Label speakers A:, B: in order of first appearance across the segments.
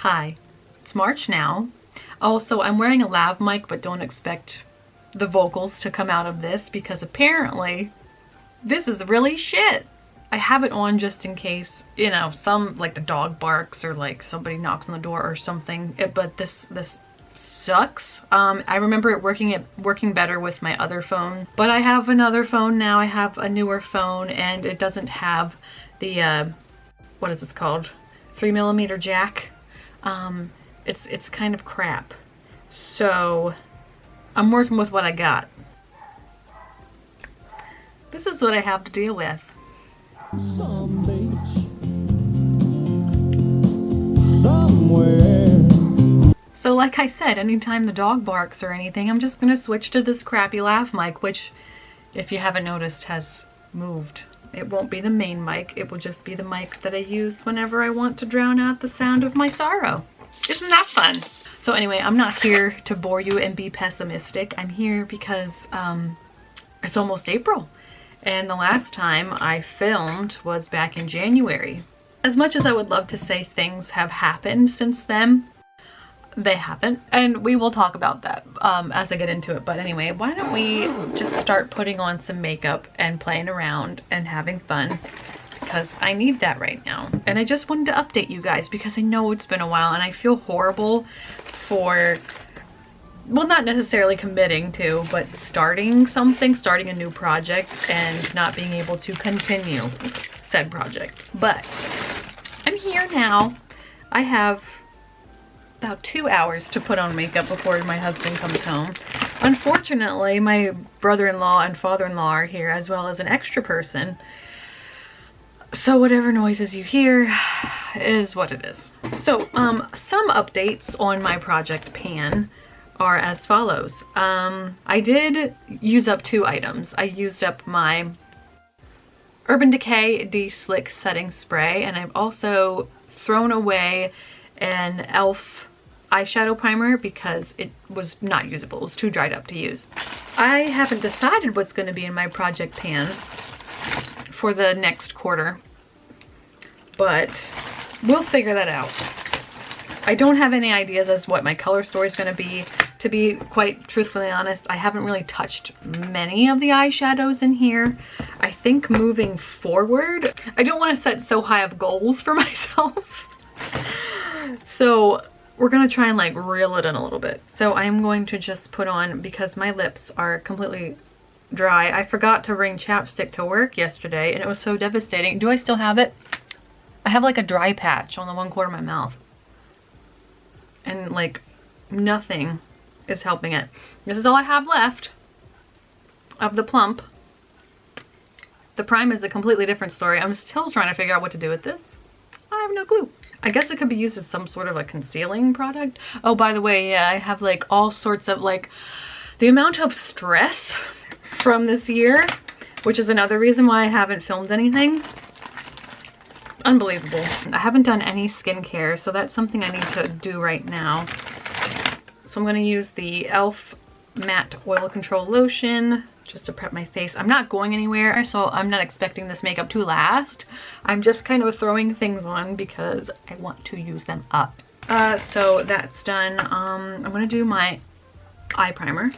A: Hi, it's March now. Also, I'm wearing a lav mic, but don't expect the vocals to come out of this because apparently this is really shit. I have it on just in case, you know, some like the dog barks or like somebody knocks on the door or something. But this sucks. I remember it working better with my other phone, but I have another phone now. I have a newer phone and it doesn't have the what is this called? 3mm jack. It's kind of crap. So I'm working with what I got. This is what I have to deal with.
B: Some beach, somewhere.
A: So like I said, anytime the dog barks or anything, I'm just gonna switch to this crappy lav mic, which, if you haven't noticed, has moved. It won't be the main mic, it will just be the mic that I use whenever I want to drown out the sound of my sorrow. Isn't that fun? So anyway, I'm not here to bore you and be pessimistic. I'm here because it's almost April. And the last time I filmed was back in January. As much as I would love to say things have happened since then, they haven't. And we will talk about that as I get into it. But anyway, why don't we just start putting on some makeup and playing around and having fun, because I need that right now. And I just wanted to update you guys because I know it's been a while and I feel horrible for, well, not necessarily committing to, but starting a new project and not being able to continue said project. But I'm here now. I have about 2 hours to put on makeup before my husband comes home. Unfortunately, my brother-in-law and father-in-law are here, as well as an extra person. So whatever noises you hear is what it is. So some updates on my project pan are as follows. I did use up 2 items. I used up my Urban Decay De-Slick Setting Spray, and I've also thrown away an e.l.f. eyeshadow primer because it was not usable. It was too dried up to use. I haven't decided what's going to be in my project pan for the next quarter, but we'll figure that out. I don't have any ideas as to what my color story is going to be. To be quite truthfully honest, I haven't really touched many of the eyeshadows in here. I think moving forward, I don't want to set so high of goals for myself. So we're going to try and like reel it in a little bit. So I'm going to just put on, because my lips are completely dry. I forgot to bring chapstick to work yesterday and it was so devastating. Do I still have it? I have like a dry patch on the one corner of my mouth. And like nothing is helping it. This is all I have left of the plump. The prime is a completely different story. I'm still trying to figure out what to do with this. I have no clue. I guess it could be used as some sort of a concealing product. Oh, by the way, yeah, I have like all sorts of like the amount of stress from this year, which is another reason why I haven't filmed anything. Unbelievable. I haven't done any skincare, so that's something I need to do right now. So I'm going to use the e.l.f. Matte Oil Control Lotion just to prep my face. I'm not going anywhere, so I'm not expecting this makeup to last. I'm just kind of throwing things on because I want to use them up. So that's done. I'm going to do my eye primer.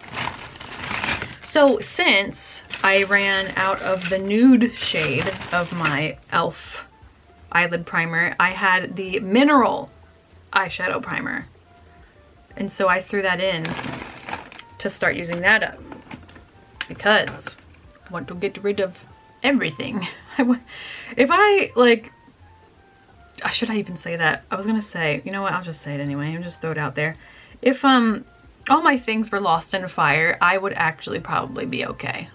A: So since I ran out of the nude shade of my e.l.f. eyelid primer, I had the mineral eyeshadow primer. And so I threw that in to start using that up because I want to get rid of everything. If I like, should I even say that? I was gonna say, you know what, I'll just say it anyway and just throw it out there. If all my things were lost in fire, I would actually probably be okay.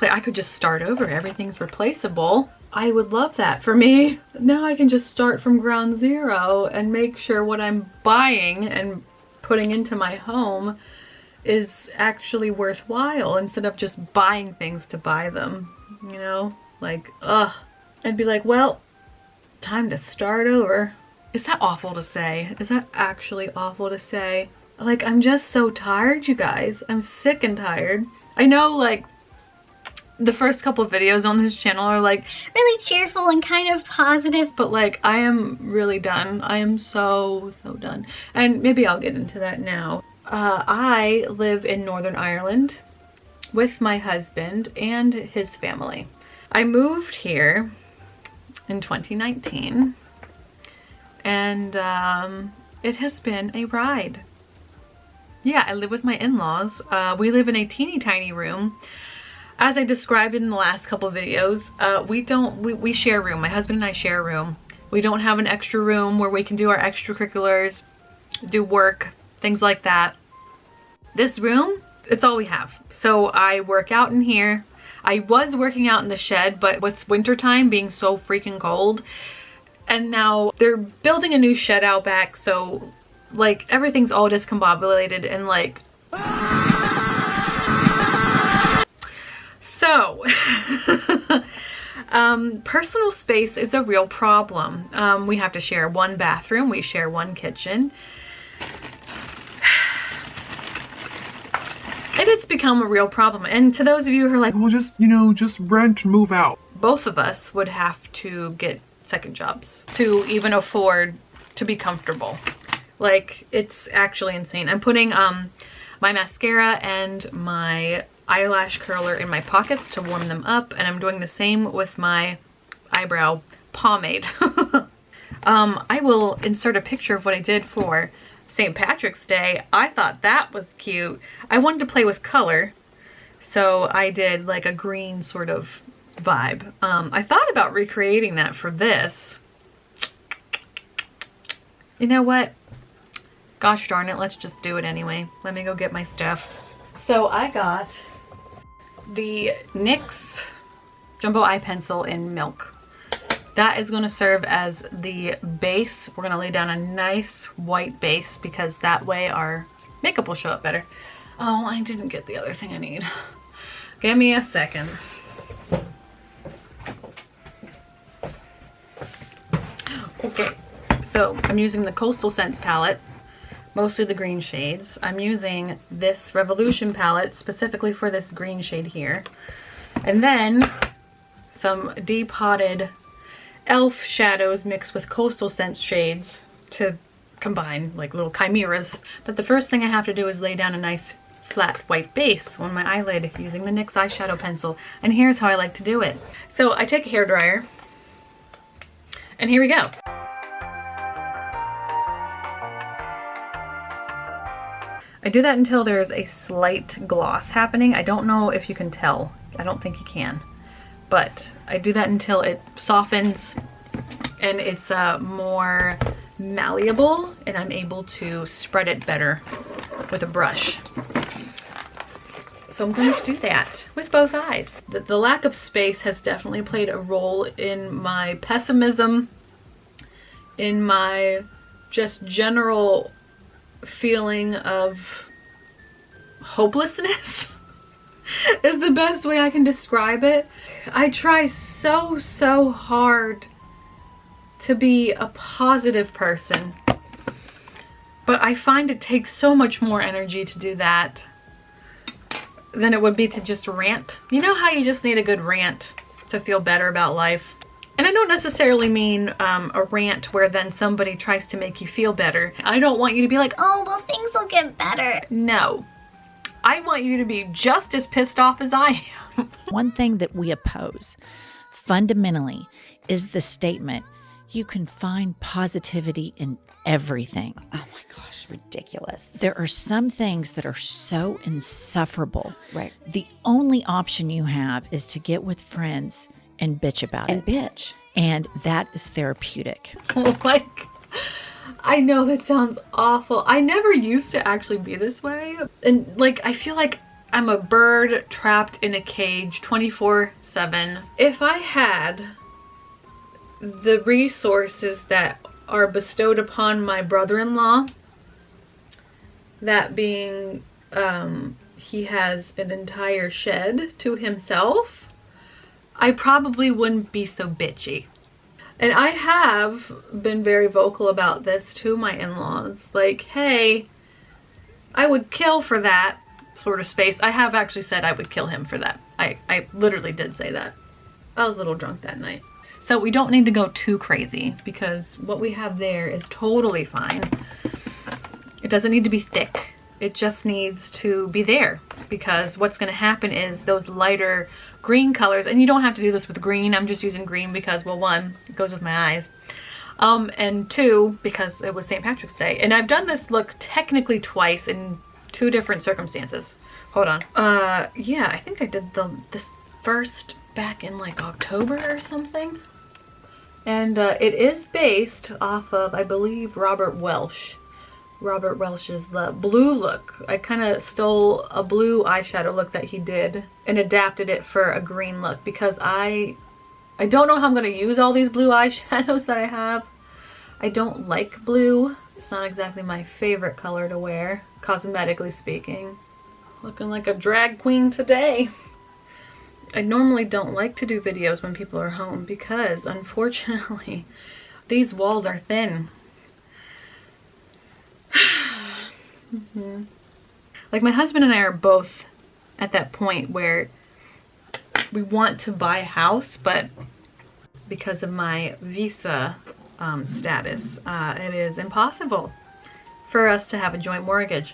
A: I could just start over, everything's replaceable. I would love that for me. Now I can just start from ground zero and make sure what I'm buying and putting into my home is actually worthwhile instead of just buying things to buy them, you know? Like, ugh. I'd be like, well, time to start over. Is that awful to say? Is that actually awful to say? Like, I'm just so tired, you guys. I'm sick and tired. I know, like, the first couple of videos on this channel are like
C: really cheerful and kind of positive.
A: but like I am really done. I am so done. And maybe I'll get into that now. I live in Northern Ireland with my husband and his family. I moved here in 2019 and it has been a ride. Yeah, I live with my in-laws. We live in a teeny tiny room. As I described in the last couple of videos, we share a room. My husband and I share a room. We don't have an extra room where we can do our extracurriculars, do work, things like that. This room, it's all we have. So I work out in here. I was working out in the shed, but with wintertime being so freaking cold, and now they're building a new shed out back, so like everything's all discombobulated and like so personal space is a real problem. We have to share one bathroom, we share one kitchen, and it's become a real problem. And to those of you who are like,
D: well, just, you know, just rent, move out.
A: Both of us would have to get second jobs to even afford to be comfortable. Like, it's actually insane. I'm putting my mascara and my eyelash curler in my pockets to warm them up, and I'm doing the same with my eyebrow pomade. I will insert a picture of what I did for St. Patrick's Day. I thought that was cute. I wanted to play with color, so I did like a green sort of vibe. I thought about recreating that for this. You know what? Gosh darn it, let's just do it anyway. Let me go get my stuff. So I got the NYX Jumbo Eye Pencil in Milk. That is going to serve as the base. We're going to lay down a nice white base because that way our makeup will show up better. Oh, I didn't get the other thing I need. Give me a second. Okay, so I'm using the Coastal Scents palette, mostly the green shades. I'm using this Revolution palette specifically for this green shade here. And then some depotted e.l.f. shadows mixed with Coastal Scents shades to combine like little chimeras. But the first thing I have to do is lay down a nice flat white base on my eyelid using the NYX eyeshadow pencil. And here's how I like to do it. So I take a hairdryer, and here we go. I do that until there's a slight gloss happening. I don't know if you can tell. I don't think you can. But I do that until it softens and it's more malleable, and I'm able to spread it better with a brush. So I'm going to do that with both eyes. The lack of space has definitely played a role in my pessimism, in my just general feeling of hopelessness is the best way I can describe it. I try so hard to be a positive person, but I find it takes so much more energy to do that than it would be to just rant. You know how you just need a good rant to feel better about life? And I don't necessarily mean a rant where then somebody tries to make you feel better. I don't want you to be like,
C: Oh, well, things will get better.
A: no. I want you to be just as pissed off as I am.
E: One thing that we oppose fundamentally is the statement, you can find positivity in everything.
F: Oh my gosh, ridiculous.
E: There are some things that are so insufferable.
F: Right.
E: The only option you have is to get with friends and bitch about
F: And
E: it.
F: bitch.
E: And that is therapeutic.
A: Like, I know that sounds awful. I never used to actually be this way. And like, I feel like I'm a bird trapped in a cage 24/7. If I had the resources that are bestowed upon my brother-in-law, that being he has an entire shed to himself, I probably wouldn't be so bitchy. And I have been very vocal about this to my in-laws. Like, hey, I would kill for that, sort of space. I have actually said I would kill him for that. I literally did say that. I was a little drunk that night. So we don't need to go too crazy because what we have there is totally fine. It doesn't need to be thick. It just needs to be there, because what's going to happen is those lighter green colors, and you don't have to do this with green. I'm just using green because, well, one, it goes with my eyes. And two, because it was St. Patrick's Day. And I've done this look technically twice in 2 different circumstances. Hold on. Yeah, I think I did this first back in like October or something. And it is based off of, I believe, Robert Welsh. Robert Welsh's The Blue look. I kind of stole a blue eyeshadow look that he did and adapted it for a green look, because I don't know how I'm going to use all these blue eyeshadows that I have. I don't like blue. It's not exactly my favorite color to wear, cosmetically speaking. Looking like a drag queen today. I normally don't like to do videos when people are home because, unfortunately, these walls are thin. Like, my husband and I are both at that point where we want to buy a house, but because of my visa status, it is impossible for us to have a joint mortgage.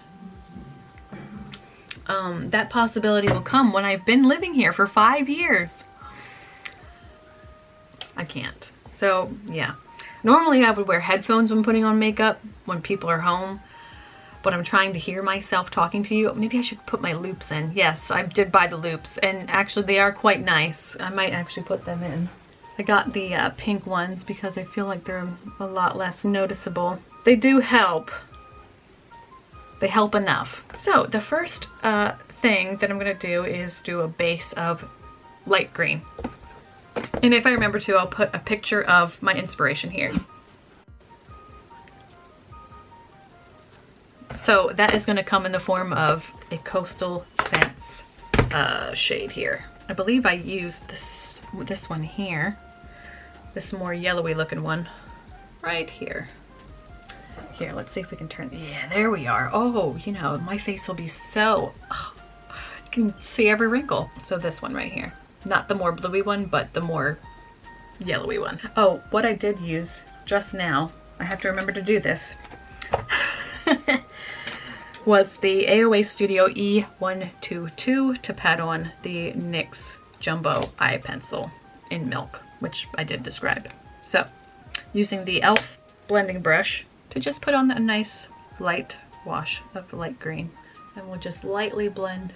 A: That possibility will come when I've been living here for 5 years. I can't. So yeah, normally I would wear headphones when putting on makeup when people are home, but I'm trying to hear myself talking to you. Maybe I should put my loops in. Yes, I did buy the loops, and actually they are quite nice. I might actually put them in. I got the pink ones because I feel like they're a lot less noticeable. They do help. They help enough. So the first thing that I'm gonna do is do a base of light green. And if I remember to, I'll put a picture of my inspiration here. So that is gonna come in the form of a Coastal Scents shade here. I believe I used this one here. This more yellowy looking one right here. Here, let's see if we can turn, yeah, there we are. Oh, you know, my face will be so, you can see every wrinkle. So this one right here, not the more bluey one, but the more yellowy one. Oh, what I did use just now, I have to remember to do this, was the AOA Studio E122 to pat on the NYX Jumbo Eye Pencil in Milk, which I did describe. So, using the e.l.f. blending brush to just put on a nice light wash of light green. And we'll just lightly blend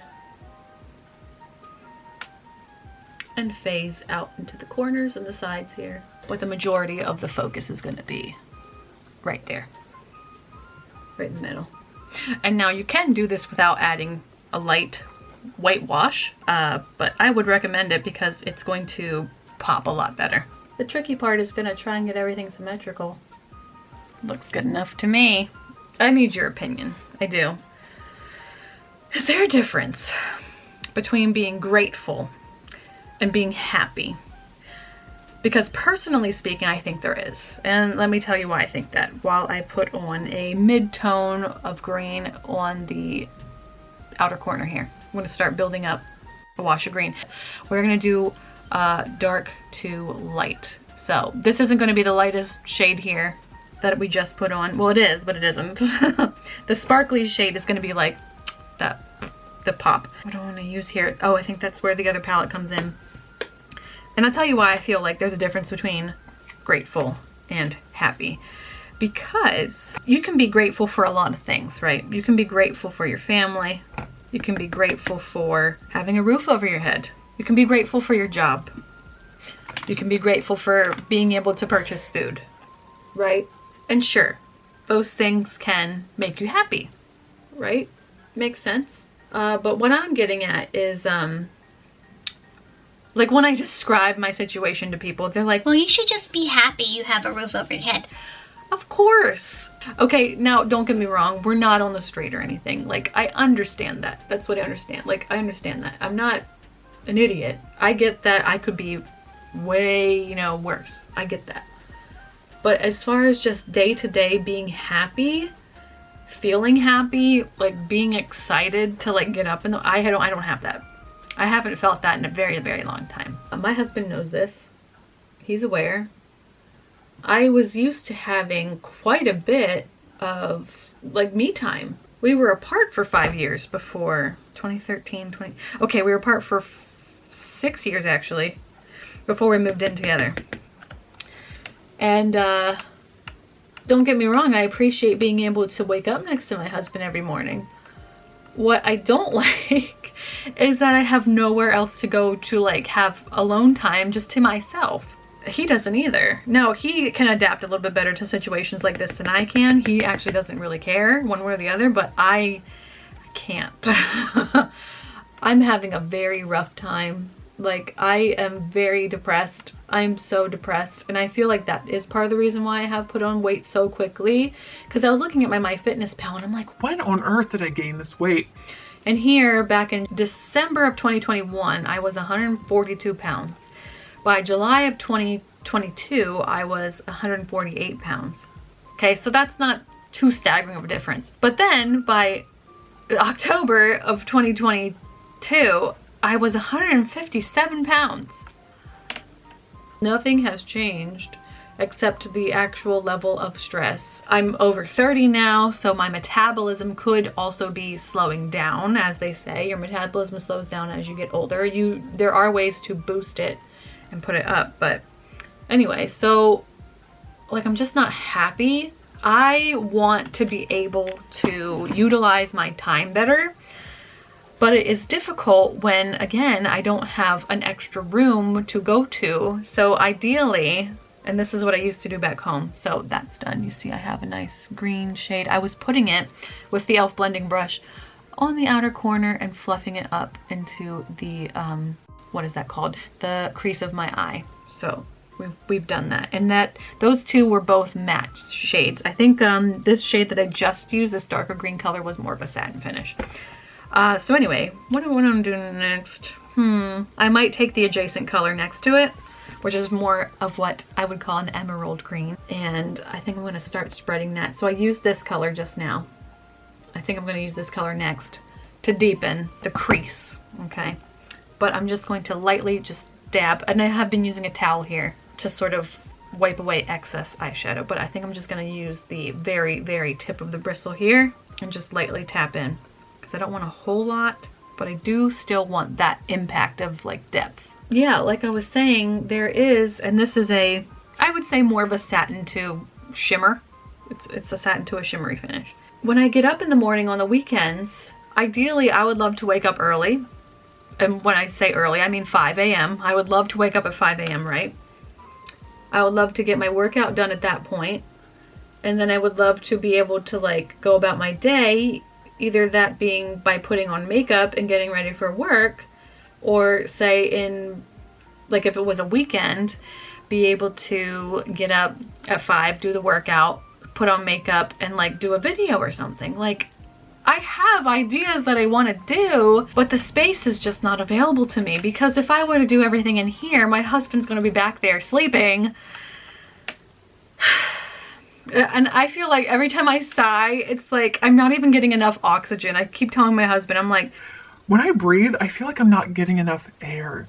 A: and phase out into the corners and the sides here. But the majority of the focus is going to be right there, right in the middle. And now you can do this without adding a light white wash, but I would recommend it because it's going to pop a lot better. The tricky part is going to try and get everything symmetrical. Looks good enough to me. I need your opinion. I do. Is there a difference between being grateful and being happy? Because personally speaking, I think there is. And let me tell you why I think that. While I put on a mid-tone of green on the outer corner here, I'm going to start building up a wash of green. We're going to do dark to light. So this isn't going to be the lightest shade here that we just put on. Well, it is, but it isn't. The sparkly shade is going to be like that, the pop. What do I want to use here? Oh, I think that's where the other palette comes in. And I'll tell you why I feel like there's a difference between grateful and happy. Because you can be grateful for a lot of things, right? You can be grateful for your family. You can be grateful for having a roof over your head. You can be grateful for your job. You can be grateful for being able to purchase food, right? And sure, those things can make you happy, right? Makes sense. But what I'm getting at is, like when I describe my situation to people, they're like,
C: Well, you should just be happy you have a roof over your head.
A: of course. Okay, now don't get me wrong. We're not on the street or anything. Like, I understand that. That's what I understand. Like, I understand that. I'm not an idiot. I get that I could be way, you know, worse. I get that. But as far as just day to day being happy, feeling happy, like being excited to like get up in the, I don't have that. I haven't felt that in a very, very long time. My husband knows this. He's aware. I was used to having quite a bit of like me time. We were apart for 5 years before 2013, okay, we were apart for 6 years actually before we moved in together. And don't get me wrong, I appreciate being able to wake up next to my husband every morning. What I don't like is that I have nowhere else to go to like have alone time just to myself. He doesn't either. No, he can adapt a little bit better to situations like this than I can. He actually doesn't really care one way or the other, but I can't. I'm having a very rough time. Like, I am very depressed. I'm so depressed, and I feel like that is part of the reason why I have put on weight so quickly, because I was looking at my MyFitnessPal and I'm like,
D: When on earth did I gain this weight?
A: and here back in December of 2021 I was 142 pounds. By July of 2022 I was 148 pounds. Okay, so that's not too staggering of a difference. But then by October of 2022 I was 157 pounds. Nothing has changed except the actual level of stress. I'm over 30 now, so my metabolism could also be slowing down. As they say, your metabolism slows down as you get older. There are ways to boost it and put it up, but anyway, so like I'm just not happy. I want to be able to utilize my time better, but it is difficult when, again, I don't have an extra room to go to. So ideally, and this is what I used to do back home, so that's done. You see I have a nice green shade. I was putting it with the e.l.f. blending brush on the outer corner and fluffing it up into the, what is that called? The crease of my eye. So we've done that. And those two were both matte shades. I think this shade that I just used, this darker green color, was more of a satin finish. So anyway, what do I want to do next? I might take the adjacent color next to it, which is more of what I would call an emerald green. And I think I'm going to start spreading that. So I used this color just now. I think I'm going to use this color next to deepen the crease, okay? But I'm just going to lightly just dab, and I have been using a towel here to sort of wipe away excess eyeshadow, but I think I'm just going to use the very, very tip of the bristle here and just lightly tap in. I don't want a whole lot, but I do still want that impact of like depth. Yeah, like I was saying, there is, and this is I would say more of a satin to shimmer. It's a satin to a shimmery finish. When I get up in the morning on the weekends, ideally I would love to wake up early. And when I say early, I mean 5 a.m. I would love to wake up at 5 a.m., right? I would love to get my workout done at that point. And then I would love to be able to like go about my day, either that being by putting on makeup and getting ready for work, or say in, like if it was a weekend, be able to get up at 5, do the workout, put on makeup, and like do a video or something. Like, I have ideas that I want to do, but the space is just not available to me, because if I were to do everything in here, my husband's going to be back there sleeping. And I feel like every time I sigh, it's like I'm not even getting enough oxygen. I keep telling my husband, I'm like,
D: When I breathe, I feel like I'm not getting enough air.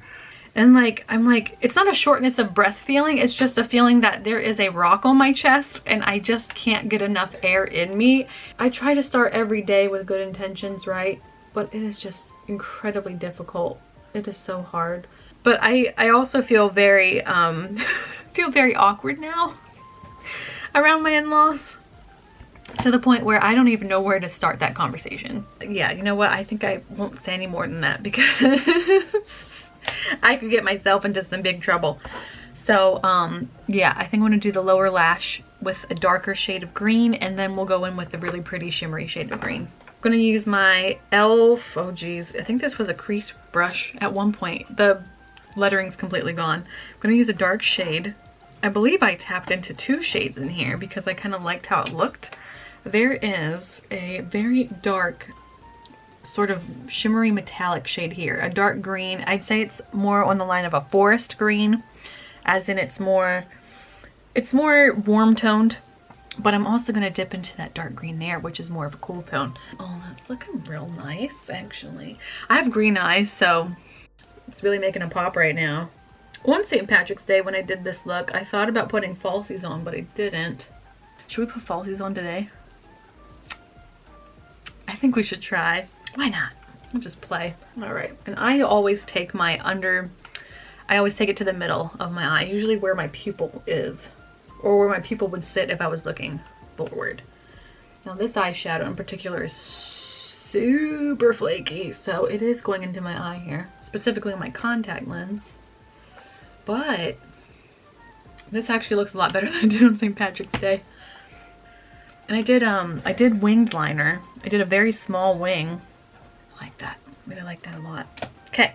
A: and like, I'm like, it's not a shortness of breath feeling. It's just a feeling that there is a rock on my chest and I just can't get enough air in me. I try to start every day with good intentions, right? But it is just incredibly difficult. It is so hard. But I also feel very, feel very awkward now around my in-laws, to the point where I don't even know where to start that conversation. Yeah, you know what? I think I won't say any more than that, because I could get myself into some big trouble. So, yeah, I think I'm gonna do the lower lash with a darker shade of green, and then we'll go in with the really pretty shimmery shade of green. I'm gonna use my e.l.f. Oh geez, I think this was a crease brush at one point. The lettering's completely gone. I'm gonna use a dark shade. I believe I tapped into 2 shades in here because I kind of liked how it looked. There is a very dark, sort of shimmery metallic shade here, a dark green. I'd say it's more on the line of a forest green, as in it's more warm toned. But I'm also going to dip into that dark green there, which is more of a cool tone. Oh, that's looking real nice, actually. I have green eyes, so it's really making a pop right now. On St. Patrick's Day, when I did this look, I thought about putting falsies on, but I didn't. Should we put falsies on today? I think we should try. Why not? We'll just play. All right. And I always take my I always take it to the middle of my eye, usually where my pupil is, or where my pupil would sit if I was looking forward. Now this eyeshadow in particular is super flaky, so it is going into my eye here, specifically on my contact lens. But this actually looks a lot better than I did on St. Patrick's Day. And I did winged liner. I did a very small wing. I like that. I really like that a lot. Okay.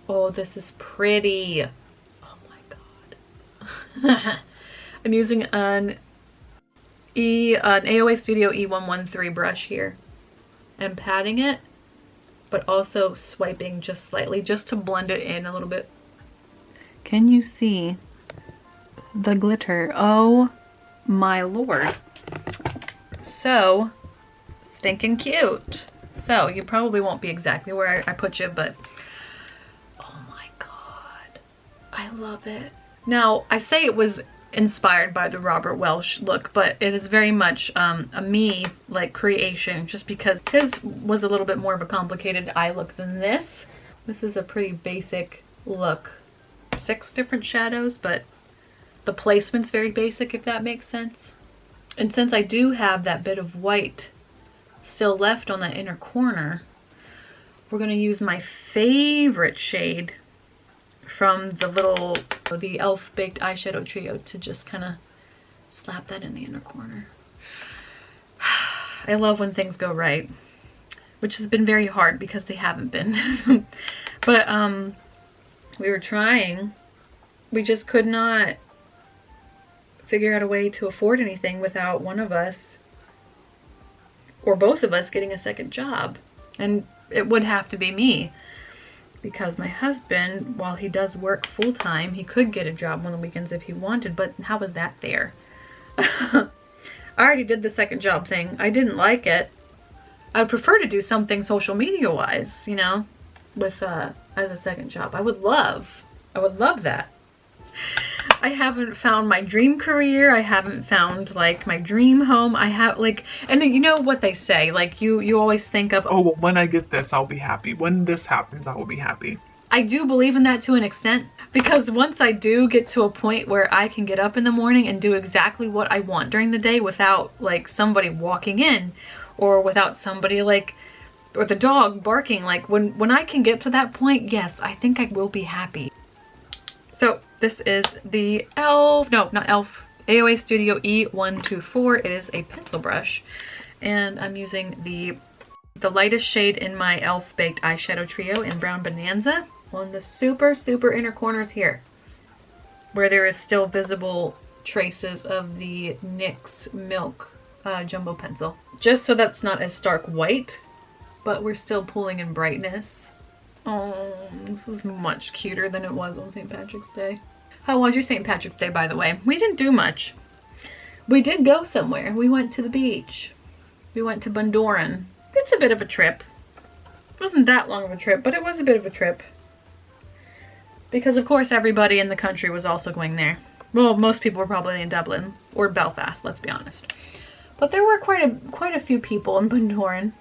A: Oh, this is pretty. Oh my god. I'm using an AOA Studio E113 brush here. I'm patting it, but also swiping just slightly, just to blend it in a little bit. Can you see the glitter? Oh my lord. So stinking cute. So you probably won't be exactly where I put you, but oh my god, I love it. Now I say it was inspired by the Robert Welsh look, but it is very much a me like creation, just because his was a little bit more of a complicated eye look than this. This is a pretty basic look. 6 different shadows, but the placement's very basic, if that makes sense. And since I do have that bit of white still left on that inner corner, we're going to use my favorite shade from the e.l.f. Baked Eyeshadow Trio to just kind of slap that in the inner corner. I love when things go right, which has been very hard because they haven't been. But we were trying. We just could not figure out a way to afford anything without one of us or both of us getting a second job. And it would have to be me, because my husband, while he does work full-time, he could get a job on the weekends if he wanted, but how was that fair? I already did the second job thing. I didn't like it. I would prefer to do something social media wise, you know, with as a second job. I would love that. I haven't found my dream career. I haven't found like my dream home. I have like, and you know what they say, like you always think of,
D: Oh, well, when I get this, I'll be happy. When this happens, I will be happy.
A: I do believe in that to an extent, because once I do get to a point where I can get up in the morning and do exactly what I want during the day without like somebody walking in, or without somebody like, or the dog barking, like when I can get to that point, yes, I think I will be happy. So this is the AOA Studio E124. It is a pencil brush, and I'm using the lightest shade in my e.l.f. Baked Eyeshadow Trio in Brown Bonanza on the super inner corners here, where there is still visible traces of the NYX Milk jumbo pencil. Just so that's not as stark white, but we're still pulling in brightness. Oh, this is much cuter than it was on St. Patrick's Day. How was your St. Patrick's Day, by the way? We didn't do much. We did go somewhere. We went to the beach. We went to Bundoran. It's a bit of a trip. It wasn't that long of a trip, but it was a bit of a trip. Because of course everybody in the country was also going there. Well, most people were probably in Dublin or Belfast, let's be honest. But there were quite a few people in Bundoran.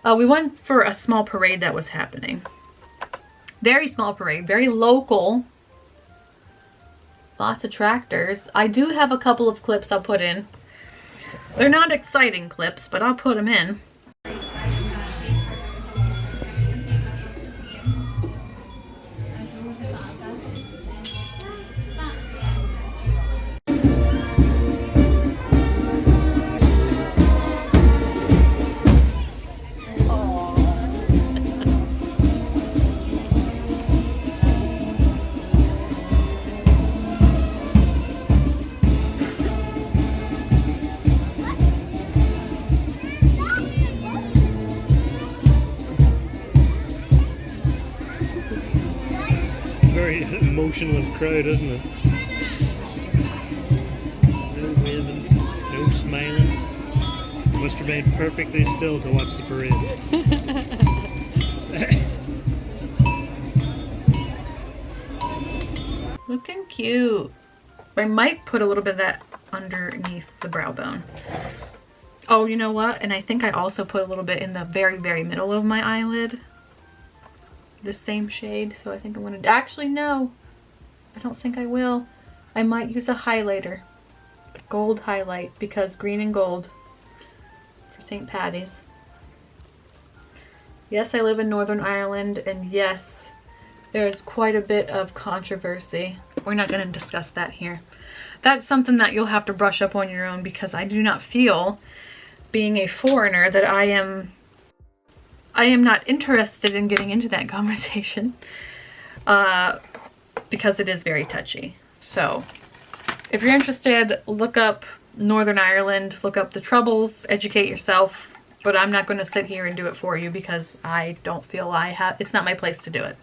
A: We went for a small parade that was happening. Very small parade, very local. Lots of tractors. I do have a couple of clips I'll put in. They're not exciting clips, but I'll put them in.
B: Very emotionless crowd, isn't it?
G: smiling. Must remain perfectly still to watch the parade.
A: Looking cute. I might put a little bit of that underneath the brow bone. Oh, you know what? And I think I also put a little bit in the very, very middle of my eyelid. The same shade. So I think I'm gonna, actually no, I don't think I will. I might use a highlighter. A gold highlight, because green and gold for St. Patty's. Yes, I live in Northern Ireland, and yes, there's quite a bit of controversy. We're not going to discuss that here. That's something that you'll have to brush up on your own, because I do not feel, being a foreigner, that I am not interested in getting into that conversation, because it is very touchy. So if you're interested, look up Northern Ireland, look up the troubles, educate yourself. But I'm not going to sit here and do it for you, because I don't feel it's not my place to do it.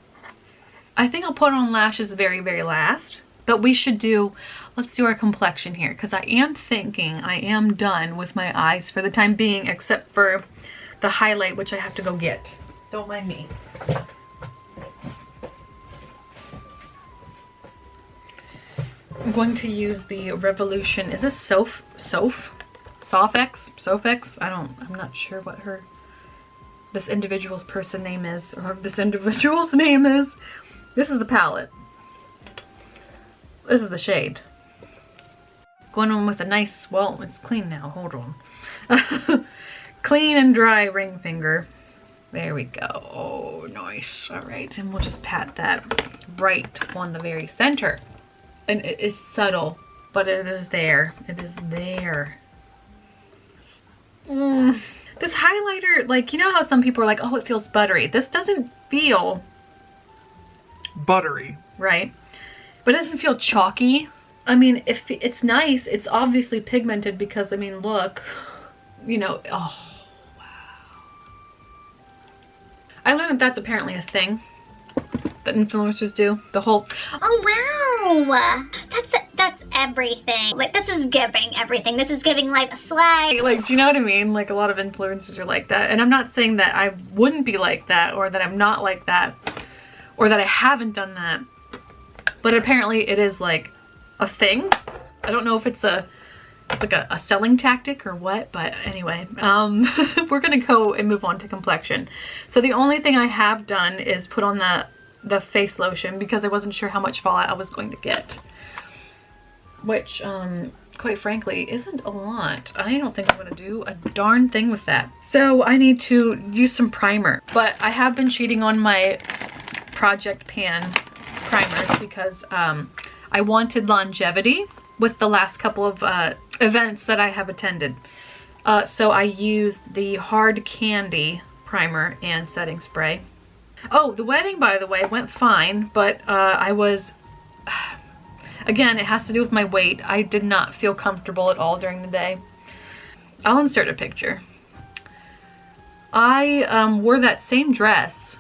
A: I think I'll put on lashes very, very last. But let's do our complexion here, because I am thinking I am done with my eyes for the time being, except for the highlight, which I have to go get. Don't mind me. I'm going to use the Revolution, is this Sofx? I'm not sure what this individual's name is. This is the palette. This is the shade. Going on with a nice, well, it's clean now, hold on. Clean and dry ring finger. There we go. Oh, nice. All right, and we'll just pat that right on the very center. And it is subtle, but it is there. It is there. This highlighter, like, you know how some people are like, oh, it feels buttery. This doesn't feel
D: buttery.
A: Right? But it doesn't feel chalky. I mean, if it's nice, it's obviously pigmented, because, I mean, look, you know, oh, wow. I learned that that's apparently a thing that influencers do. The whole,
C: oh wow, that's everything. Like, this is giving everything. This is giving life a slag.
A: like, do you know what I mean? Like, a lot of influencers are like that, and I'm not saying that I wouldn't be like that, or that I'm not like that, or that I haven't done that, but apparently it is like a thing. I don't know if it's like a selling tactic or what, but anyway, we're gonna go and move on to complexion. So the only thing I have done is put on the face lotion, because I wasn't sure how much fallout I was going to get, which quite frankly isn't a lot. I don't think I'm gonna do a darn thing with that. So I need to use some primer, but I have been cheating on my Project Pan primers, because I wanted longevity with the last couple of events that I have attended. So I used the Hard Candy primer and setting spray. Oh, the wedding, by the way, went fine, but I was, again, it has to do with my weight. I did not feel comfortable at all during the day. I'll insert a picture. I wore that same dress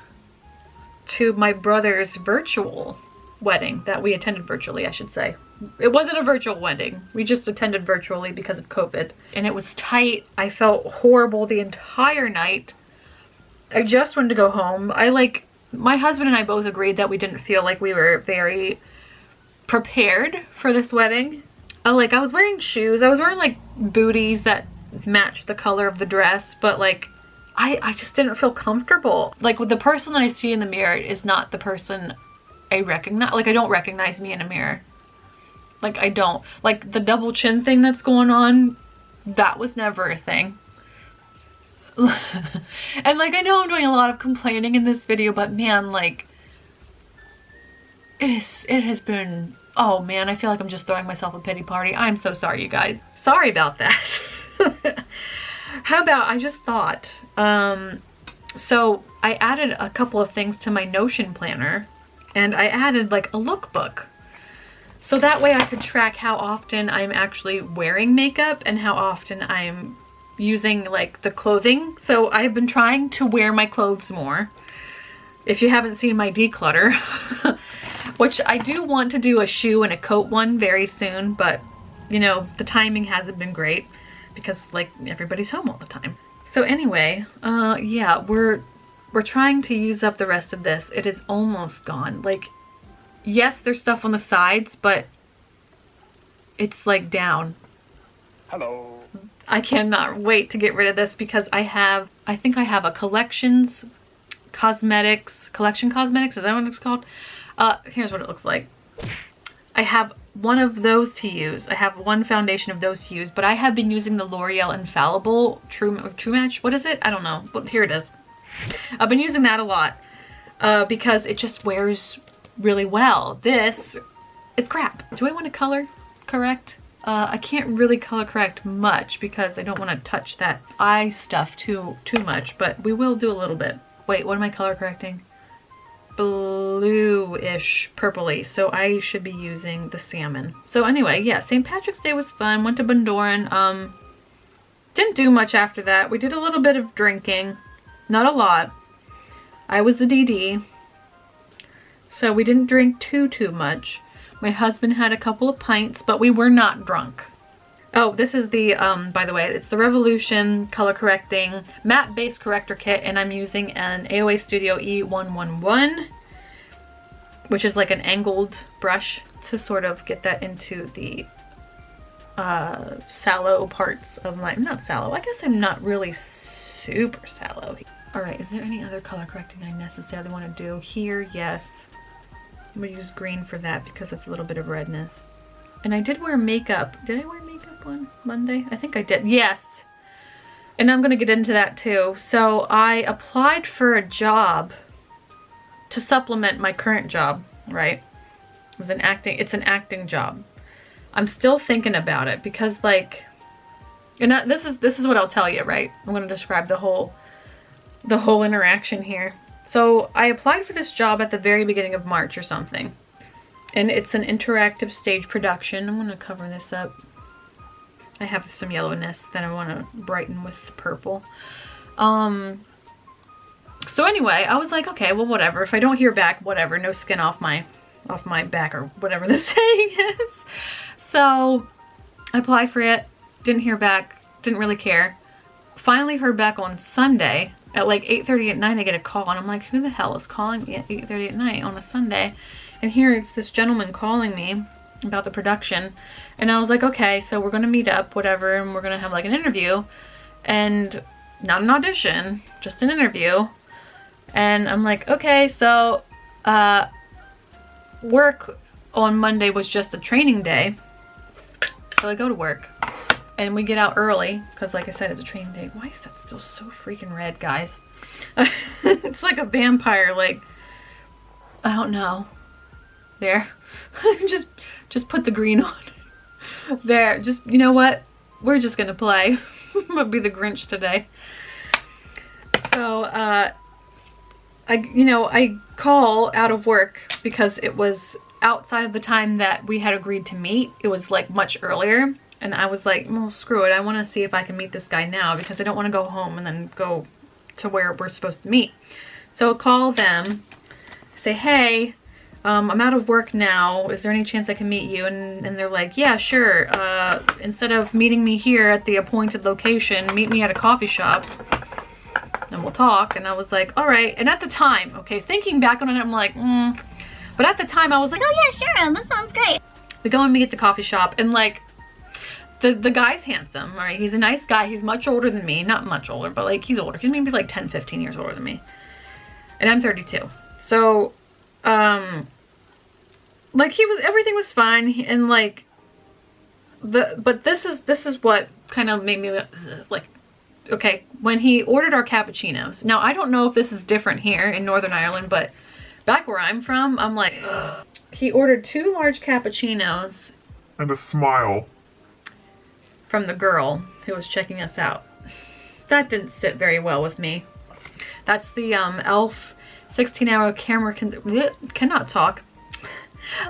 A: to my brother's virtual wedding that we attended virtually, I should say. It wasn't a virtual wedding. We just attended virtually because of COVID. And it was tight. I felt horrible the entire night. I just wanted to go home. My husband and I both agreed that we didn't feel like we were very prepared for this wedding. I was wearing shoes. I was wearing like booties that matched the color of the dress, but like I just didn't feel comfortable. Like, with the person that I see in the mirror is not the person I recognize. Like, I don't recognize me in a mirror. Like, I don't. Like, the double chin thing that's going on, that was never a thing. And like, I know I'm doing a lot of complaining in this video, but man, like, it has been, oh man, I feel like I'm just throwing myself a pity party. I'm so sorry, you guys. Sorry about that. How about, I just thought, so I added a couple of things to my Notion planner, and I added like a lookbook. So that way I could track how often I'm actually wearing makeup and how often I'm using like the clothing. So I've been trying to wear my clothes more. If you haven't seen my declutter, which I do want to do a shoe and a coat one very soon, but you know, the timing hasn't been great because like everybody's home all the time. So anyway, yeah, we're trying to use up the rest of this. It is almost gone. Like, yes, there's stuff on the sides, but it's like down.
D: Hello.
A: I cannot wait to get rid of this because I think I have a collection cosmetics, is that what it's called? Here's what it looks like. I have one of those to use. I have one foundation of those to use, but I have been using the L'Oreal Infallible True Match. What is it? I don't know, but here it is. I've been using that a lot because it just wears really well. This is crap. Do I want to color correct? I can't really color correct much because I don't want to touch that eye stuff too much, but we will do a little bit. Wait, what am I color correcting? Bluish, purpley. So I should be using the salmon. So anyway, yeah, St. Patrick's Day was fun. Went to Bundoran. Didn't do much after that. We did a little bit of drinking. Not a lot. I was the DD. So we didn't drink too much. My husband had a couple of pints, but we were not drunk. Oh, this is the, by the way, it's the Revolution color correcting matte base corrector kit, and I'm using an AOA Studio E111, which is like an angled brush to sort of get that into the sallow parts of my, not sallow, I guess I'm not really super sallow. All right, is there any other color correcting I necessarily want to do here? Yes. I'm gonna use green for that because it's a little bit of redness. And I did wear makeup. Did I wear makeup on Monday? I think I did. Yes. And I'm gonna get into that too. So I applied for a job to supplement my current job, right? It's an acting job. I'm still thinking about it because like, and this is what I'll tell you, right? I'm gonna describe the whole interaction here. So I applied for this job at the very beginning of March or something. And it's an interactive stage production. I'm going to cover this up. I have some yellowness that I want to brighten with purple. So anyway, I was like, okay, well, whatever. If I don't hear back, whatever. No skin off my back or whatever the saying is. So I applied for it. Didn't hear back. Didn't really care. Finally heard back on Sunday. At like 8:30 at night, I get a call, and I'm like, who the hell is calling me at 8:30 at night on a Sunday? And here it's this gentleman calling me about the production. And I was like, okay, so we're going to meet up, whatever, and we're going to have like an interview. And not an audition, just an interview. And I'm like, okay, so work on Monday was just a training day. So I go to work. And we get out early, because like I said, it's a training day. Why is that still so freaking red, guys? It's like a vampire, like, I don't know. There. just put the green on. There, just, you know what? We're just gonna play. I'm gonna be the Grinch today. So, I call out of work because it was outside of the time that we had agreed to meet. It was like much earlier. And I was like, well, screw it. I want to see if I can meet this guy now because I don't want to go home and then go to where we're supposed to meet. So I call them, say, hey, I'm out of work now. Is there any chance I can meet you? And they're like, yeah, sure. Instead of meeting me here at the appointed location, meet me at a coffee shop and we'll talk. And I was like, all right. And at the time, okay, thinking back on it, I'm like, But at the time I was like, oh yeah, sure. That sounds great. We go and meet at the coffee shop and like, the guy's handsome, right? He's a nice guy. He's much older than me. Not much older, but like he's older. He's maybe like 10, 15 years older than me. And I'm 32. So, like everything was fine. And like, but this is what kind of made me like, okay, when he ordered our cappuccinos. Now, I don't know if this is different here in Northern Ireland, but back where I'm from, I'm like, ugh. He ordered 2 large cappuccinos.
D: And a smile.
A: From the girl who was checking us out. That didn't sit very well with me. That's the e.l.f. 16-hour camera cannot talk.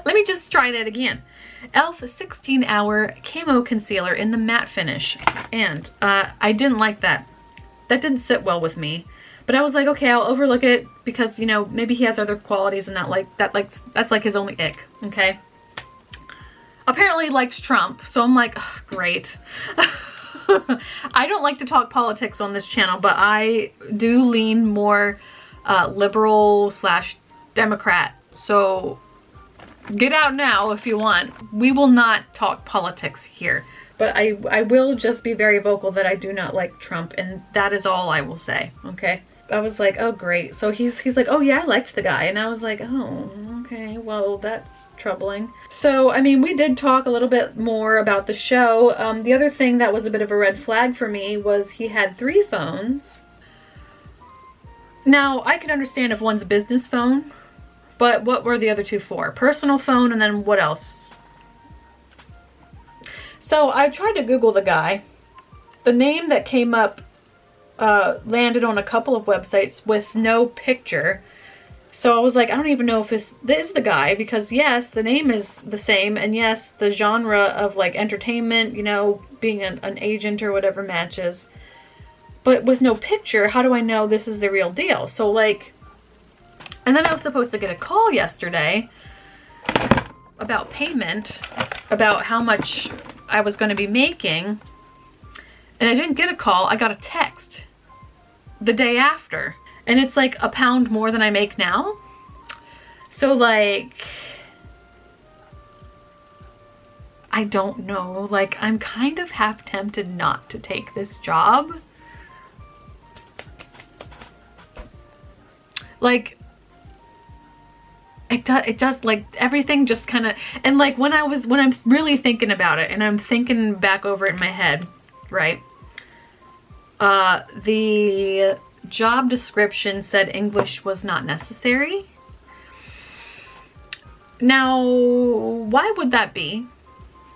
A: Let me just try that again. e.l.f. 16-hour camo concealer in the matte finish. And I didn't like that. That didn't sit well with me. But I was like, okay, I'll overlook it because, you know, maybe he has other qualities and that's like his only ick, okay? Apparently he likes Trump, so I'm like, oh, great. I don't like to talk politics on this channel, but I do lean more liberal / Democrat. So get out now if you want. We will not talk politics here. But I will just be very vocal that I do not like Trump, and that is all I will say, okay? I was like, oh great. So he's like, oh yeah, I liked the guy. And I was like, oh, okay, well that's troubling. So, I mean, we did talk a little bit more about the show. The other thing that was a bit of a red flag for me was he had 3 phones. Now, I can understand if one's a business phone, but what were the other 2 for? Personal phone, and then what else? So I tried to Google the guy. The name that came up landed on a couple of websites with no picture. So I was like, I don't even know if this is the guy, because yes, the name is the same, and yes, the genre of like entertainment, you know, being an agent or whatever matches. But with no picture, how do I know this is the real deal? So like, and then I was supposed to get a call yesterday about payment, about how much I was going to be making, and I didn't get a call. I got a text the day after, and it's like £1 more than I make now. So like, I don't know, like I'm kind of half tempted not to take this job. Like, it does, like, everything just kind of, and like when I'm really thinking about it and I'm thinking back over it in my head, right? The job description said English was not necessary. Now, why would that be?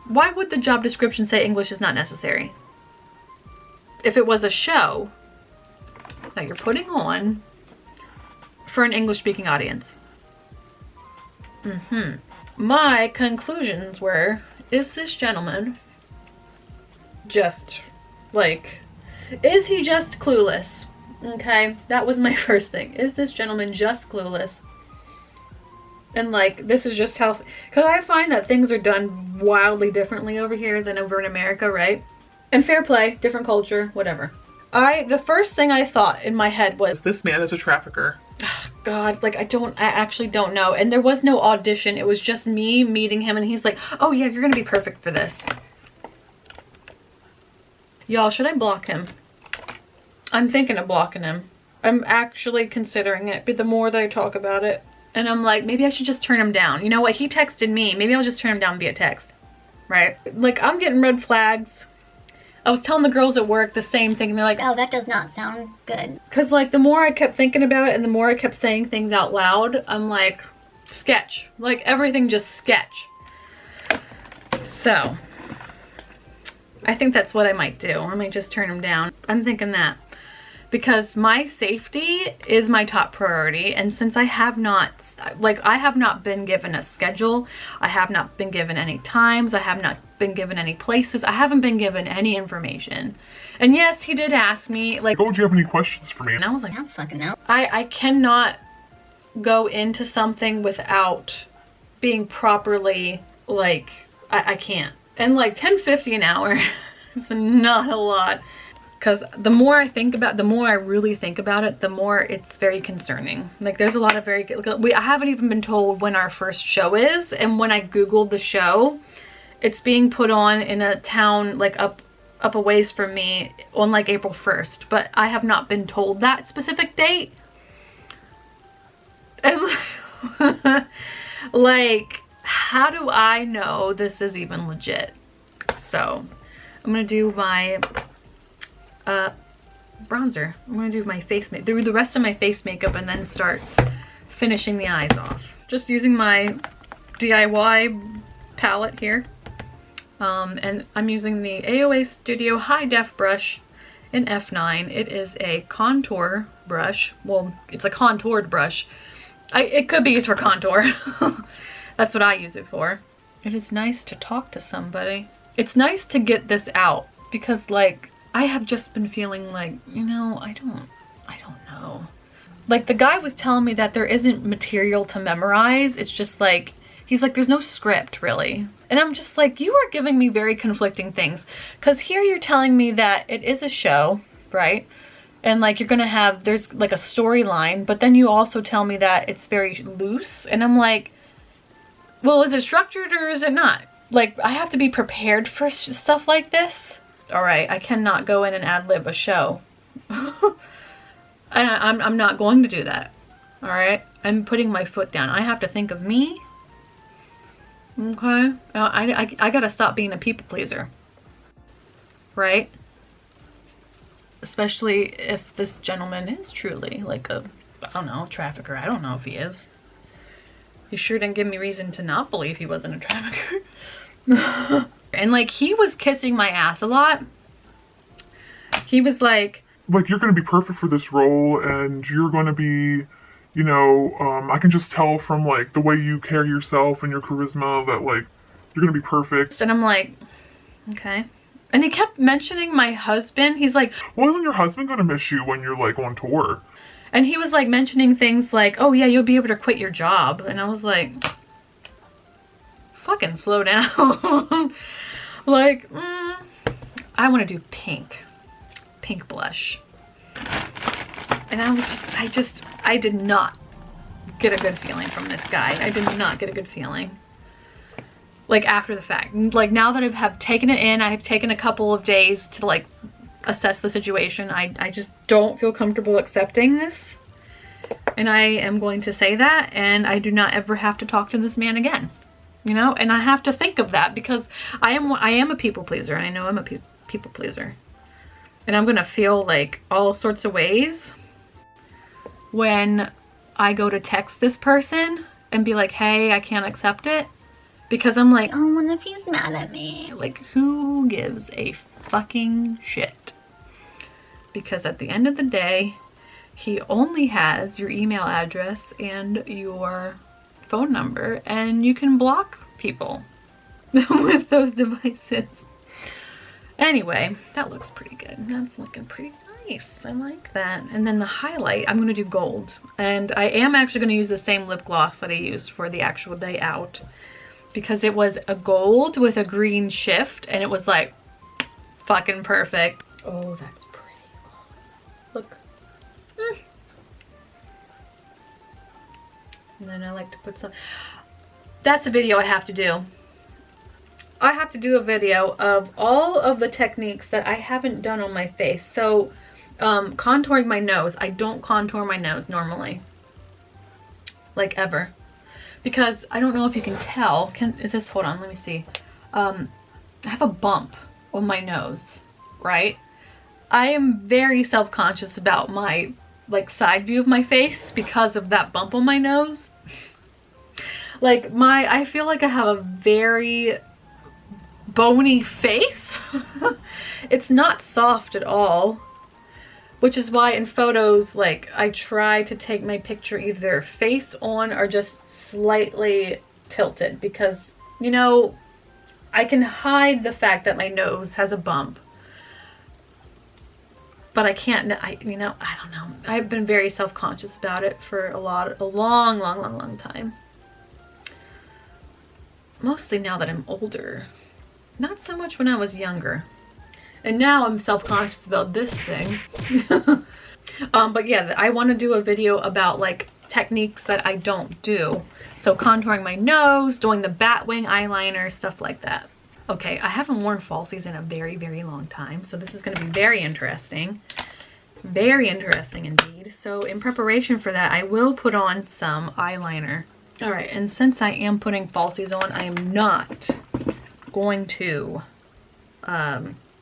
A: Why would the job description say English is not necessary? If it was a show that you're putting on for an English-speaking audience. My conclusions were, is this gentleman just, like, is he just clueless? Okay, that was my first thing. Is this gentleman just clueless? And like, this is just how, because I find that things are done wildly differently over here than over in America, right? And fair play, different culture, whatever. The first thing I thought in my head was,
D: This man is a trafficker.
A: God, like I actually don't know. And there was no audition. It was just me meeting him, and he's like, oh yeah, you're gonna be perfect for this. Y'all, should I block him? I'm thinking of blocking him. I'm actually considering it, but the more that I talk about it, and I'm like, maybe I should just turn him down. You know what? He texted me. Maybe I'll just turn him down via text, right? Like, I'm getting red flags. I was telling the girls at work the same thing. They're like,
C: Oh, that does not sound good.
A: because like the more I kept thinking about it and the more I kept saying things out loud, I'm like, sketch. Like everything just sketch. So I think that's what I might do. I might just turn him down. I'm thinking that. Because my safety is my top priority, and since I have not been given a schedule, I have not been given any times, I have not been given any places, I haven't been given any information. And yes, he did ask me, like,
D: Oh, do you have any questions for me?
A: and I was like,
C: I don't fucking know.
A: I cannot go into something without being properly, like, I can't. And like $10.50 an hour is not a lot. Because the more I think about, the more I really think about it, the more it's very concerning. Like there's a lot of I haven't even been told when our first show is. And when I Googled the show, it's being put on in a town like up a ways from me on like April 1st. But I have not been told that specific date. And like, how do I know this is even legit? So I'm gonna do my bronzer. I'm gonna do my face makeup, do the rest of my face makeup, and then start finishing the eyes off. Just using my DIY palette here. And I'm using the AOA Studio High Def brush in F9. It is a contour brush. Well, it's a contoured brush. It could be used for contour. That's what I use it for. It is nice to talk to somebody. It's nice to get this out because like, I have just been feeling like, you know, I don't know. Like the guy was telling me that there isn't material to memorize. It's just like, He's like, there's no script really. And I'm just like, you are giving me very conflicting things. Because here you're telling me that it is a show, right? And like you're gonna have, there's like a storyline, but then you also tell me that it's very loose. And I'm like, well, is it structured or is it not? Like, I have to be prepared for stuff like this. All right, I cannot go in and ad-lib a show. I'm not going to do that. All right, I'm putting my foot down. I have to think of me. Okay, I gotta stop being a people pleaser. Right? Especially if this gentleman is truly like a, I don't know, trafficker. I don't know if he is. He sure didn't give me reason to not believe he wasn't a trafficker. And like, he was kissing my ass a lot. He was like,
D: you're going to be perfect for this role, and you're going to be, you know, I can just tell from like the way you carry yourself and your charisma that like you're going to be perfect.
A: And I'm like, okay. And he kept mentioning my husband. He's like,
D: well, isn't your husband going to miss you when you're like on tour?
A: And he was like mentioning things like, oh yeah, you'll be able to quit your job. And I was like, fucking slow down. Like, I want to do pink blush. And I was just, I did not get a good feeling from this guy. I did not get a good feeling. Like after the fact, like now that I have taken it in, I have taken a couple of days to like assess the situation. I just don't feel comfortable accepting this. And I am going to say that, and I do not ever have to talk to this man again. You know, and I have to think of that because I am a people pleaser, and I know I'm a people pleaser. And I'm gonna feel like all sorts of ways when I go to text this person and be like, hey, I can't accept it. Because I'm like,
C: Oh, what if he's mad at me?
A: like, who gives a fucking shit? Because at the end of the day, he only has your email address and your phone number, and you can block people with those devices. Anyway, that looks pretty good. That's looking pretty nice. I like that. And then the highlight, I'm going to do gold. And I am actually going to use the same lip gloss that I used for the actual day out, because it was a gold with a green shift, and it was like fucking perfect. Oh, that's pretty. Oh, look. And then I like to put some, that's a video I have to do. I have to do a video of all of the techniques that I haven't done on my face. So contouring my nose, I don't contour my nose normally, like ever. Because I don't know if you can tell, is this, hold on, let me see. I have a bump on my nose, right? I am very self-conscious about my like side view of my face because of that bump on my nose. Like I feel like I have a very bony face. It's not soft at all, which is why in photos, like I try to take my picture either face on or just slightly tilted, because, you know, I can hide the fact that my nose has a bump, but I can't, you know, I don't know. I've been very self-conscious about it for a long time. Mostly now that I'm older. Not so much when I was younger. And now I'm self-conscious about this thing. But yeah, I want to do a video about like techniques that I don't do. So contouring my nose, doing the bat wing eyeliner, stuff like that. Okay, I haven't worn falsies in a very long time, so this is going to be very interesting. Very interesting indeed. So in preparation for that, I will put on some eyeliner. All right, and since I am putting falsies on, I am not going to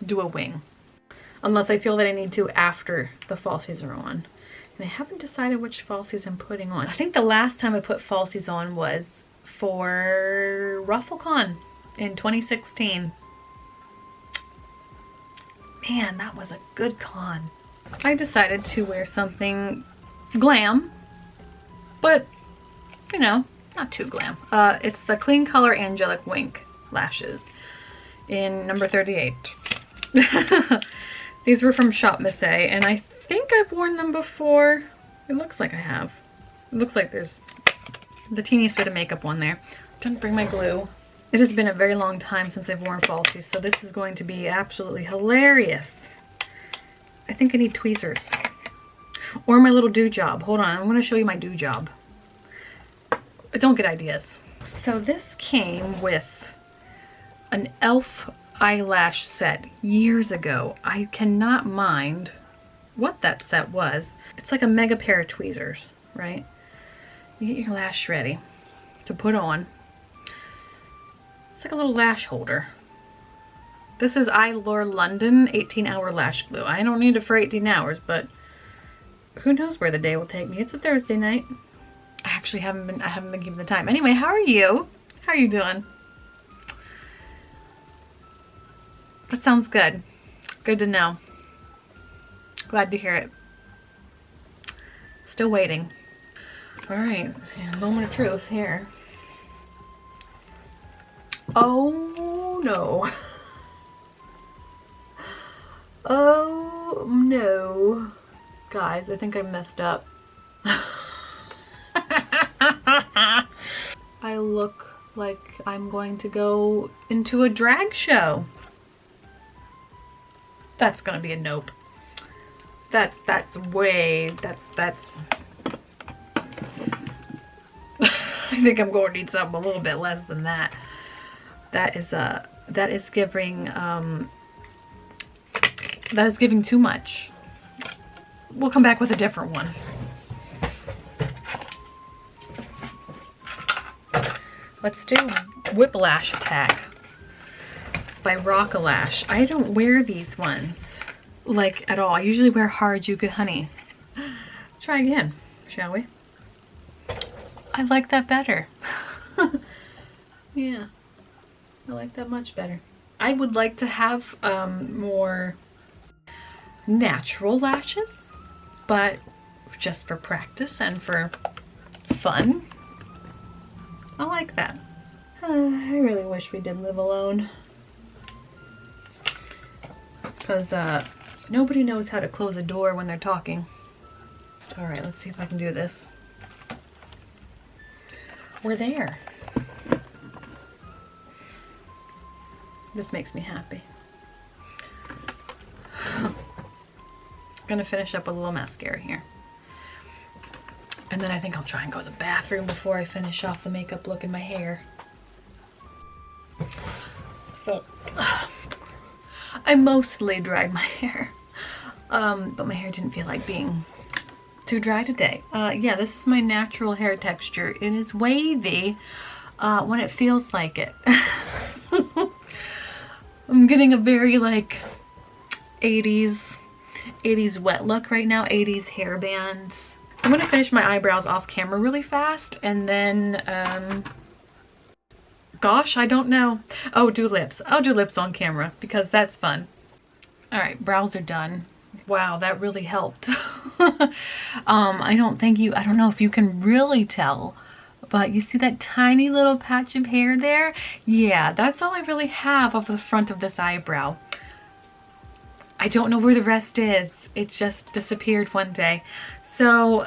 A: do a wing unless I feel that I need to after the falsies are on. And I haven't decided which falsies I'm putting on. I think the last time I put falsies on was for RuffleCon in 2016. Man, that was a good con. I decided to wear something glam, but you know, not too glam. It's the Clean Color Angelic Wink lashes in number 38. These were from Shop Miss A, and I think I've worn them before. It looks like I have. It looks like there's the teeniest bit of makeup on there. Didn't bring my glue. It has been a very long time since I've worn falsies, so this is going to be absolutely hilarious. I think I need tweezers. Or my little do job. Hold on, I'm going to show you my do job. But don't get ideas. So this came with an elf eyelash set years ago. I cannot mind what that set was. It's like a mega pair of tweezers, right? You get your lash ready to put on. It's like a little lash holder. This is Eylure London 18-hour lash glue. I don't need it for 18 hours, but who knows where the day will take me. It's a Thursday night. I actually haven't been given the time. Anyway, how are you? How are you doing? That sounds good. Good to know. Glad to hear it. Still waiting. All right, moment of truth here. Oh no. Oh no. Guys, I think I messed up. I look like I'm going to go into a drag show. That's gonna be a nope. That's I think I'm going to need something a little bit less than that. That is giving too much. We'll come back with a different one. Let's do Whiplash Attack by Rockalash. I don't wear these ones like at all. I usually wear Harajuku Honey. Try again, shall we? I like that better. Yeah, I like that much better. I would like to have more natural lashes, but just for practice and for fun, I like that. I really wish we did live alone, because nobody knows how to close a door when they're talking. All right, let's see if I can do this. We're there. This makes me happy. Gonna finish up with a little mascara here. And then I think I'll try and go to the bathroom before I finish off the makeup look in my hair. So, I mostly dried my hair. But my hair didn't feel like being too dry today. Yeah, this is my natural hair texture. It is wavy when it feels like it. I'm getting a very like 80s wet look right now, 80s hairband. So I'm gonna finish my eyebrows off camera really fast, and then gosh, I don't know. Oh, do lips. I'll do lips on camera because that's fun. All right, brows are done. Wow, that really helped. I don't know if you can really tell, but you see that tiny little patch of hair there? Yeah, that's all I really have of the front of this eyebrow. I don't know where the rest is. It just disappeared one day. So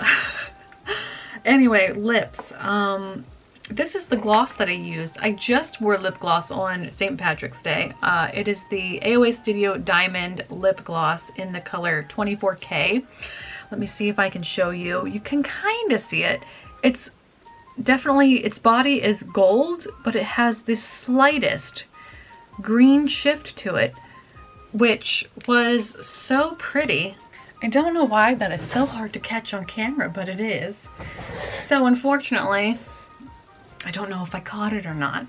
A: anyway, lips. This is the gloss that I used. I just wore lip gloss on St. Patrick's Day. It is the AOA Studio Diamond Lip Gloss in the color 24K. Let me see if I can show you. You can kind of see it. It's definitely, its body is gold, but it has this slightest green shift to it, which was so pretty. I don't know why that is so hard to catch on camera, but it is. So unfortunately, I don't know if I caught it or not,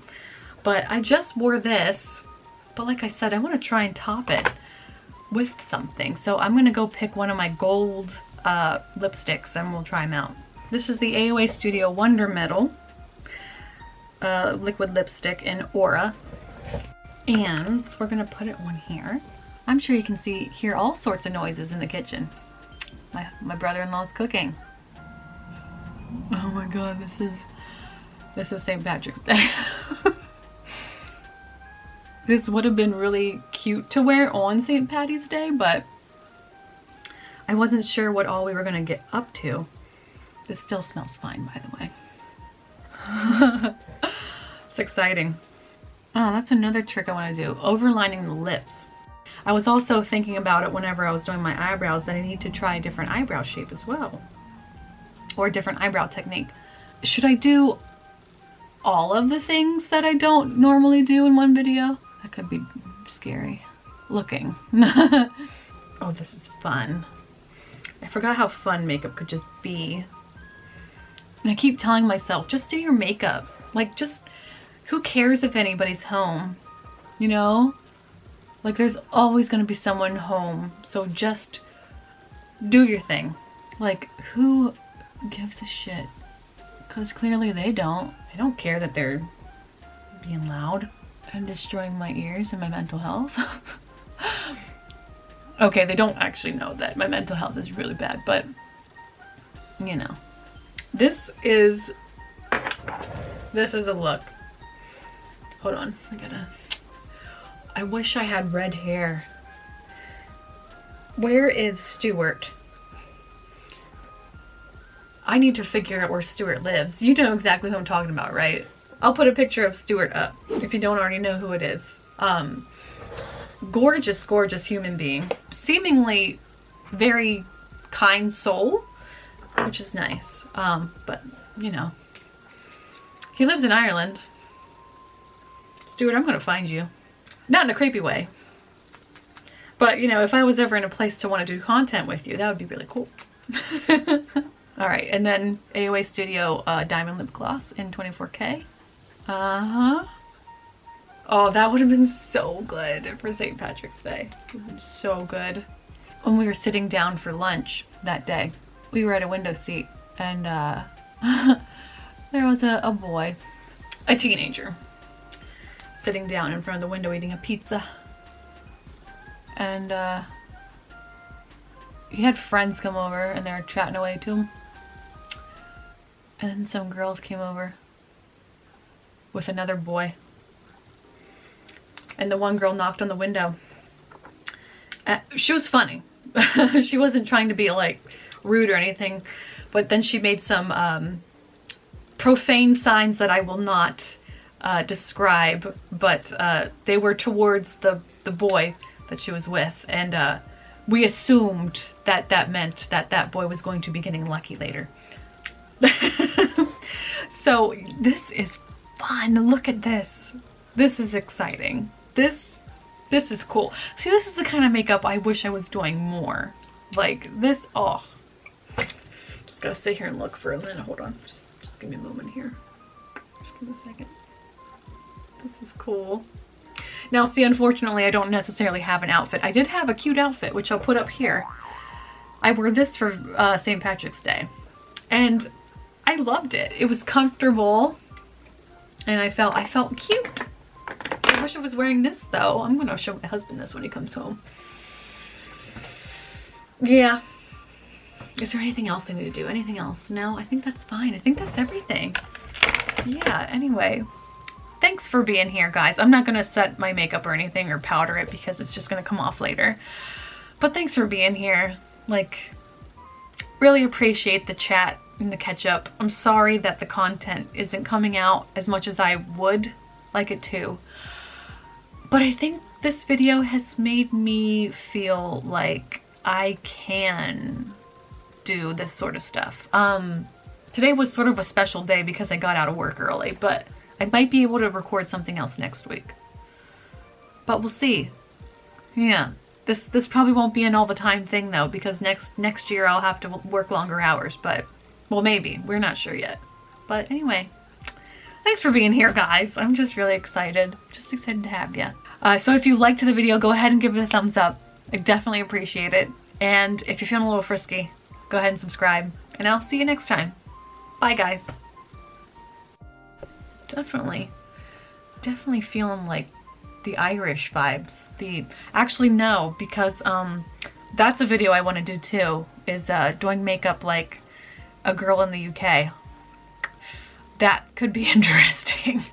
A: but I just wore this. But like I said, I want to try and top it with something. So I'm going to go pick one of my gold lipsticks and we'll try them out. This is the AOA Studio Wonder Metal liquid lipstick in Aura. And we're going to put it on here. I'm sure you can hear all sorts of noises in the kitchen. My brother-in-law's cooking. Oh my god, this is St. Patrick's Day. This would have been really cute to wear on St. Patty's Day, but I wasn't sure what all we were going to get up to. This still smells fine, by the way. It's exciting. Oh, that's another trick I want to do. Overlining the lips. I was also thinking about it whenever I was doing my eyebrows that I need to try a different eyebrow shape as well. Or a different eyebrow technique. Should I do all of the things that I don't normally do in one video? That could be scary looking. Oh, this is fun. I forgot how fun makeup could just be. And I keep telling myself, just do your makeup. Like, just, who cares if anybody's home? You know? Like, there's always gonna be someone home. So just do your thing. Like, who gives a shit? Because clearly they don't. I don't care that they're being loud and destroying my ears and my mental health. Okay, they don't actually know that my mental health is really bad, but you know. This is a look. Hold on, I wish I had red hair. Where is Stuart? I need to figure out where Stuart lives. You know exactly who I'm talking about, right? I'll put a picture of Stuart up if you don't already know who it is. Gorgeous, gorgeous human being. Seemingly very kind soul, which is nice. But, you know, he lives in Ireland. Stuart, I'm gonna find you. Not in a creepy way. But, you know, if I was ever in a place to want to do content with you, that would be really cool. Alright, and then AOA Studio Diamond Lip Gloss in 24K. Oh, that would have been so good for St. Patrick's Day. It would have been so good. When we were sitting down for lunch that day, we were at a window seat, and there was a boy, a teenager, sitting down in front of the window eating a pizza. And he had friends come over and they were chatting away to him. And then some girls came over with another boy. And the one girl knocked on the window. She was funny. She wasn't trying to be like rude or anything. But then she made some profane signs that I will not describe. But they were towards the boy that she was with. And we assumed that that meant that that boy was going to be getting lucky later. So this is fun. Look at this. This is exciting. This is cool. See, this is the kind of makeup I wish I was doing more. Like this, oh. Just gotta sit here and look for a minute. Hold on. Just give me a moment here. Just give me a second. This is cool. Now see, unfortunately I don't necessarily have an outfit. I did have a cute outfit, which I'll put up here. I wore this for St. Patrick's Day. And I loved it. It was comfortable. And I felt cute. I wish I was wearing this though. I'm gonna show my husband this when he comes home. Yeah. Is there anything else I need to do? Anything else? No, I think that's fine. I think that's everything. Yeah, anyway. Thanks for being here, guys. I'm not gonna set my makeup or anything or powder it because it's just gonna come off later. But thanks for being here. Like, really appreciate the chat and the catch up. I'm sorry that the content isn't coming out as much as I would like it to. But I think this video has made me feel like I can do this sort of stuff. Today was sort of a special day because I got out of work early, but I might be able to record something else next week. But we'll see. Yeah. This probably won't be an all the time thing though, because next year I'll have to work longer hours, but well, maybe. We're not sure yet. But anyway, thanks for being here, guys. I'm just really excited. Just excited to have you. So if you liked the video, go ahead and give it a thumbs up. I definitely appreciate it. And if you're feeling a little frisky, go ahead and subscribe. And I'll see you next time. Bye, guys. Definitely feeling like the Irish vibes. Actually no, because that's a video I want to do too, is doing makeup like a girl in the UK. That could be interesting.